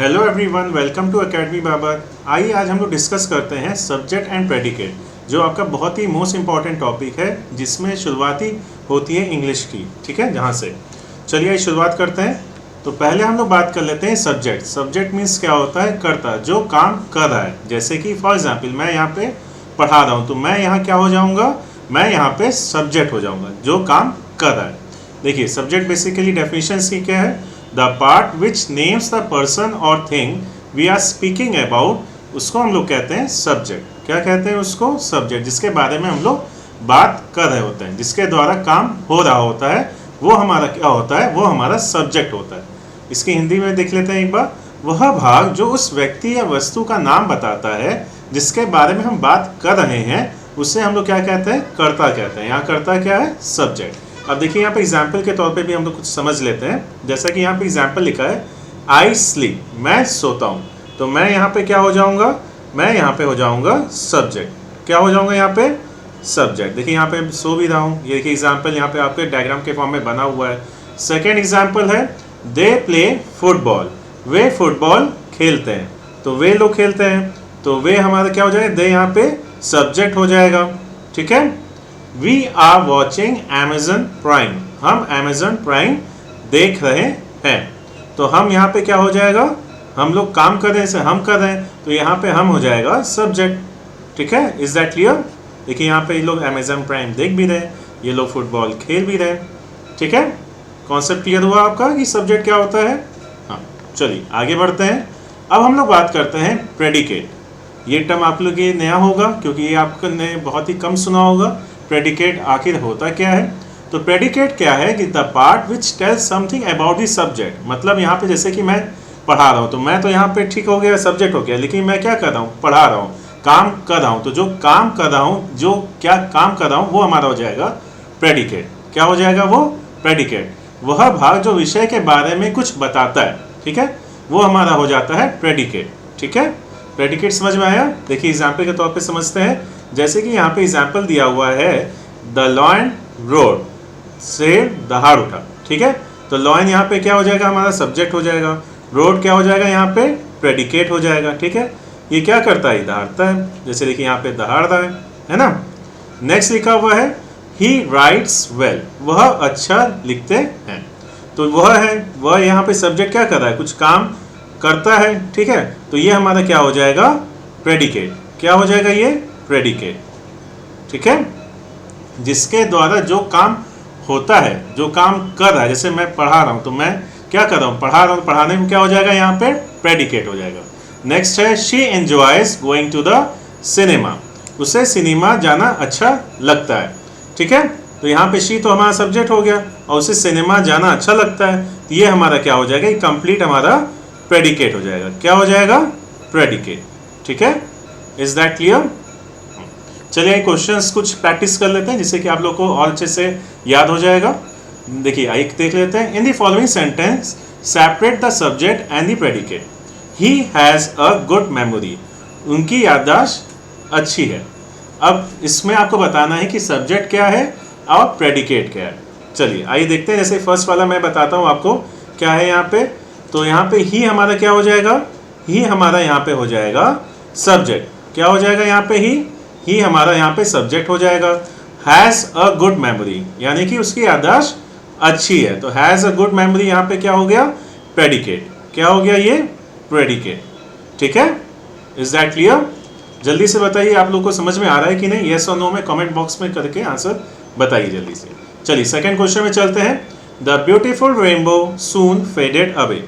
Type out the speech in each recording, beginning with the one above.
Hello everyone, welcome to academy Babar. आइए आज हम लोग डिस्कस करते हैं सब्जेक्ट एंड प्रेडिकेट, जो आपका बहुत ही मोस्ट इंपॉर्टेंट टॉपिक है, जिसमें शुरुआती होती है इंग्लिश की। ठीक है, जहाँ से चलिए आइए शुरुआत करते हैं। तो पहले हम लोग बात कर लेते हैं सब्जेक्ट। सब्जेक्ट मीन्स क्या होता है? कर्ता, जो काम कर रहा है। जैसे कि फॉर एग्जाम्पल मैं यहाँ पे पढ़ा रहा हूँ, तो मैं यहाँ क्या हो जाऊँगा? मैं यहाँ पे सब्जेक्ट हो जाऊँगा, जो काम कर रहा है। देखिए सब्जेक्ट बेसिकली डेफिनेशन की क्या है? The part which names the person और thing we are speaking about, उसको हम लोग कहते हैं सब्जेक्ट। क्या कहते हैं उसको? सब्जेक्ट। जिसके बारे में हम लोग बात कर रहे होते हैं, जिसके द्वारा काम हो रहा होता है, वो हमारा क्या होता है? वो हमारा सब्जेक्ट होता है। इसकी हिंदी में देख लेते हैं एक बार। वह भाग जो उस व्यक्ति या वस्तु का नाम बताता है जिसके बारे में हम बात कर रहे हैं, उसे हम लोग क्या कहते हैं? कर्ता कहते हैं। यहाँ कर्ता क्या है? सब्जेक्ट। अब देखिए यहाँ पे एग्जाम्पल के तौर पे भी हम लोग कुछ समझ लेते हैं। जैसा कि यहाँ पे एग्जाम्पल लिखा है आई स्लीप, मैं सोता हूँ। तो मैं यहाँ पे क्या हो जाऊँगा? मैं यहाँ पे हो जाऊँगा सब्जेक्ट। क्या हो जाऊँगा यहाँ पे? सब्जेक्ट। देखिए यहाँ पे सो भी रहा हूँ। ये देखिए एग्जाम्पल यहाँ पे आपके डायग्राम के फॉर्म में बना हुआ है। सेकेंड एग्जाम्पल है they play football, way football खेलते हैं। तो वे लोग खेलते हैं, तो वे हमारा क्या हो जाएगा? दे यहाँ पे सब्जेक्ट हो जाएगा। ठीक है। We are watching Amazon Prime, हम Amazon Prime देख रहे हैं। तो हम यहाँ पे क्या हो जाएगा? हम लोग काम कर रहे हैं, हम कर रहे हैं, तो यहाँ पे हम हो जाएगा सब्जेक्ट। ठीक है, इज दैट क्लियर? देखिए यहाँ पे ये लोग Amazon Prime देख भी रहे हैं, ये लोग फुटबॉल खेल भी रहे हैं। ठीक है, कॉन्सेप्ट क्लियर हुआ आपका कि सब्जेक्ट क्या होता है? हाँ, चलिए आगे बढ़ते हैं। अब हम लोग बात करते हैं प्रेडिकेट। ये टर्म आप लोग ये नया होगा, क्योंकि ये आपने बहुत ही कम सुना होगा। प्रेडिकेट आखिर होता क्या है? तो प्रेडिकेट क्या है कि the part which tells something about the subject. मतलब यहाँ पे जैसे कि मैं पढ़ा रहा हूँ, तो मैं तो यहाँ पे ठीक हो गया, सब्जेक्ट हो गया, लेकिन मैं क्या कर रहा हूँ? पढ़ा रहा हूँ, काम कर रहा हूँ। तो जो काम कर रहा हूँ, जो क्या काम कर रहा हूँ, वो हमारा हो जाएगा प्रेडिकेट। क्या हो जाएगा वो? प्रेडिकेट। वह भाग जो विषय के बारे में कुछ बताता है, ठीक है, वो हमारा हो जाता है प्रेडिकेट। ठीक है, प्रेडिकेट समझ में आया? देखिए एग्जाम्पल के तौर पे समझते हैं। जैसे कि यहाँ पे एग्जाम्पल दिया हुआ है द लॉयन रोड, शेर दहाड़ उठा। ठीक है, तो लॉयन यहाँ पे क्या हो जाएगा? हमारा सब्जेक्ट हो जाएगा। रोड क्या हो जाएगा? यहाँ पे प्रेडिकेट हो जाएगा। ठीक है, ये क्या करता है? दहाड़ता है। जैसे देखिए यहाँ पे दहाड़ रहा है ना। नेक्स्ट लिखा हुआ है ही राइट्स वेल, वह अच्छा लिखते हैं। तो वह है, वह यहाँ पे सब्जेक्ट क्या कर रहा है? कुछ काम करता है। ठीक है, तो ये हमारा क्या हो जाएगा? प्रेडिकेट। क्या हो जाएगा ये? प्रेडिकेट। ठीक है, जिसके द्वारा जो काम होता है, जो काम कर रहा है। जैसे मैं पढ़ा रहा हूं, तो मैं क्या कर रहा हूं? पढ़ा रहा हूं, पढ़ाने में क्या हो जाएगा? यहाँ पे प्रेडिकेट हो जाएगा। नेक्स्ट है she enjoys going to the cinema, उसे सिनेमा जाना अच्छा लगता है। ठीक है, तो यहाँ पे शी तो हमारा सब्जेक्ट हो गया, और उसे सिनेमा जाना अच्छा लगता है, तो ये हमारा क्या हो जाएगा? कंप्लीट हमारा प्रेडिकेट हो जाएगा। क्या हो जाएगा? प्रेडिकेट। ठीक है, इज दैट क्लियर? चलिए क्वेश्चंस कुछ प्रैक्टिस कर लेते हैं, जिससे कि आप लोग को और अच्छे से याद हो जाएगा। देखिए आइए देख लेते हैं। In the following sentence separate the subject and the predicate. He has a good memory, उनकी याददाश्त अच्छी है। अब इसमें आपको बताना है कि सब्जेक्ट क्या है और प्रेडिकेट क्या है। चलिए आइए देखते हैं। जैसे फर्स्ट वाला मैं बताता हूँ आपको क्या है यहाँ पे। तो यहाँ पे ही हमारा क्या हो जाएगा? ही हमारा यहाँ पे हो जाएगा सब्जेक्ट। क्या हो जाएगा यहाँ पे? ही हमारा यहाँ पे सब्जेक्ट हो जाएगा। हैज़ अ गुड मेमोरी, यानी कि उसकी याददाश्त अच्छी है, तो हैज़ अ गुड मेमोरी यहाँ पे क्या हो गया? प्रेडिकेट। क्या हो गया ये? प्रेडिकेट। ठीक है, इज दैट क्लियर? जल्दी से बताइए आप लोग को समझ में आ रहा है कि नहीं? येस और नो में कमेंट बॉक्स में करके आंसर बताइए जल्दी से। चलिए सेकेंड क्वेश्चन में चलते हैं। The beautiful rainbow soon faded away.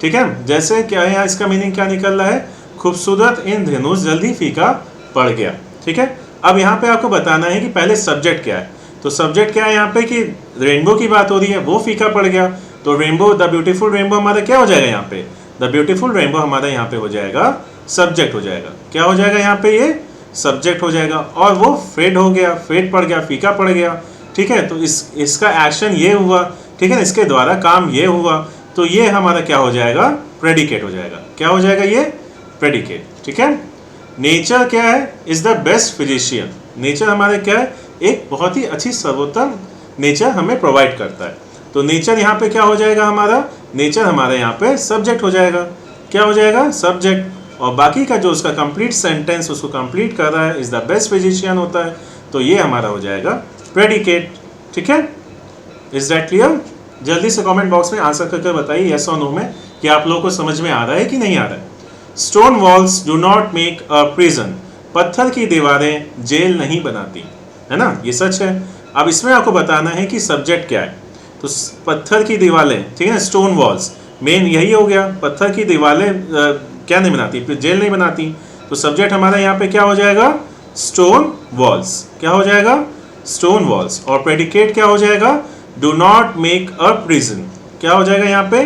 ठीक है, जैसे क्या है यहाँ, इसका मीनिंग क्या निकल रहा है? खूबसूरत इंद्रधनुष जल्दी फीका पड़ गया। ठीक है, अब यहाँ पे आपको बताना है कि पहले सब्जेक्ट क्या है। तो सब्जेक्ट क्या है यहाँ पे कि रेनबो की बात हो रही है, वो फीका पड़ गया। तो रेनबो, द ब्यूटीफुल रेनबो हमारा क्या हो जाएगा यहाँ पे? द ब्यूटीफुल रेनबो हमारा यहाँ पे हो जाएगा सब्जेक्ट हो जाएगा। क्या हो जाएगा यहाँ पे? ये सब्जेक्ट हो जाएगा। और वो फेड हो गया, फेड पड़ गया, फीका पड़ गया। ठीक है, तो इसका एक्शन ये हुआ। ठीक है, इसके द्वारा काम ये हुआ, तो ये हमारा क्या हो जाएगा? प्रेडिकेट हो जाएगा। क्या हो जाएगा ये? प्रेडिकेट। ठीक है, नेचर क्या है? Is the best physician. Nature हमारे क्या है? एक बहुत ही अच्छी सर्वोत्तम नेचर हमें प्रोवाइड करता है। तो नेचर यहाँ पे क्या हो जाएगा? हमारा नेचर हमारे यहाँ पे सब्जेक्ट हो जाएगा। क्या हो जाएगा, सब्जेक्ट, और बाकी का जो उसका कंप्लीट सेंटेंस उसको कंप्लीट कर रहा है, इज द बेस्ट फिजिशियन होता है, तो ये हमारा हो जाएगा प्रेडिकेट। ठीक है, इज दैट क्लियर? जल्दी से कमेंट बॉक्स में आंसर करके बताइए यस और नो में कि आप लोगों को समझ में आ रहा है कि नहीं आ रहा है। Stone walls do not make a prison, पत्थर की दीवारें जेल नहीं बनाती, है ना, ये सच है। अब इसमें आपको बताना है कि सब्जेक्ट क्या है। तो पत्थर की दीवारें, ठीक है, स्टोन वॉल्स मेन यही हो गया, पत्थर की दीवारें क्या नहीं बनाती, जेल नहीं बनाती। तो सब्जेक्ट हमारा यहाँ पे क्या हो जाएगा, स्टोन वॉल्स, क्या हो जाएगा, स्टोन वॉल्स। और प्रेडिकेट क्या हो जाएगा, do not make a prison, क्या हो जाएगा यहाँ पे,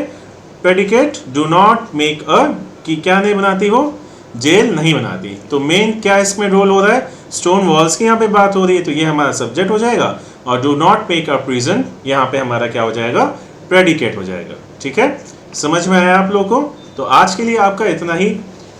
predicate do not make a, कि क्या नहीं बनाती वो, जेल नहीं बनाती। तो मेन क्या इसमें रोल हो रहा है, स्टोन वॉल्स की यहाँ पे बात हो रही है, तो ये हमारा सब्जेक्ट हो जाएगा, और do not make a prison यहाँ पे हमारा क्या हो जाएगा, प्रेडिकेट हो जाएगा। ठीक है, समझ में आया आप लोगों को? तो आज के लिए आपका इतना ही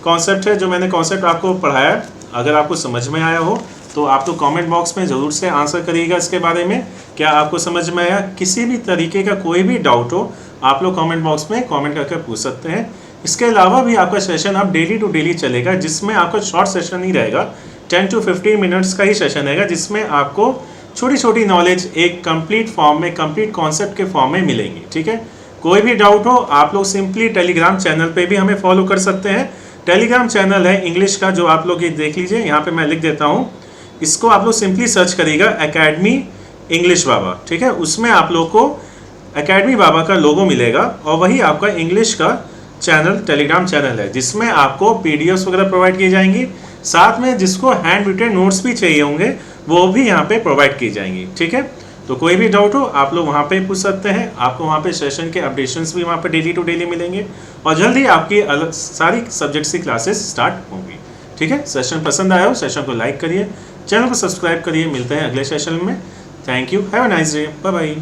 कॉन्सेप्ट है जो मैंने कॉन्सेप्ट आपको पढ़ाया। अगर आपको समझ में आया हो तो आप तो कमेंट बॉक्स में ज़रूर से आंसर करिएगा इसके बारे में, क्या आपको समझ में आया। किसी भी तरीके का कोई भी डाउट हो आप लोग कमेंट बॉक्स में कमेंट करके पूछ सकते हैं। इसके अलावा भी आपका सेशन अब डेली टू डेली चलेगा, जिसमें आपका शॉर्ट सेशन नहीं रहेगा, 10 to 15 मिनट्स का ही सेशन रहेगा, जिसमें आपको छोटी छोटी नॉलेज एक कंप्लीट फॉर्म में, कंप्लीट कॉन्सेप्ट के फॉर्म में मिलेंगी। ठीक है, कोई भी डाउट हो आप लोग सिंपली टेलीग्राम चैनल पे भी हमें फॉलो कर सकते हैं। टेलीग्राम चैनल है इंग्लिश का, जो आप लोग ये देख लीजिए, यहाँ पे मैं लिख देता हूँ, इसको आप लोग सिंपली सर्च करिएगा एकेडमी इंग्लिश बाबा। ठीक है, उसमें आप लोग को एकेडमी बाबा का लोगो मिलेगा, और वही आपका इंग्लिश का चैनल, टेलीग्राम चैनल है, जिसमें आपको पीडीएफ्स वगैरह प्रोवाइड की जाएंगी, साथ में जिसको हैंड रिटन नोट्स भी चाहिए होंगे वो भी यहाँ पे प्रोवाइड की जाएंगी। ठीक है, तो कोई भी डाउट हो आप लोग वहाँ पे पूछ सकते हैं। आपको वहाँ पे सेशन के अपडेशंस भी वहाँ पे डेली टू डेली मिलेंगे, और जल्दी आपकी अलग सारी सब्जेक्ट्स की क्लासेस स्टार्ट होंगी। ठीक है, सेशन पसंद आया हो सेशन को लाइक करिए, चैनल को सब्सक्राइब करिए। मिलते हैं अगले सेशन में। Thank you, have a nice day, bye bye.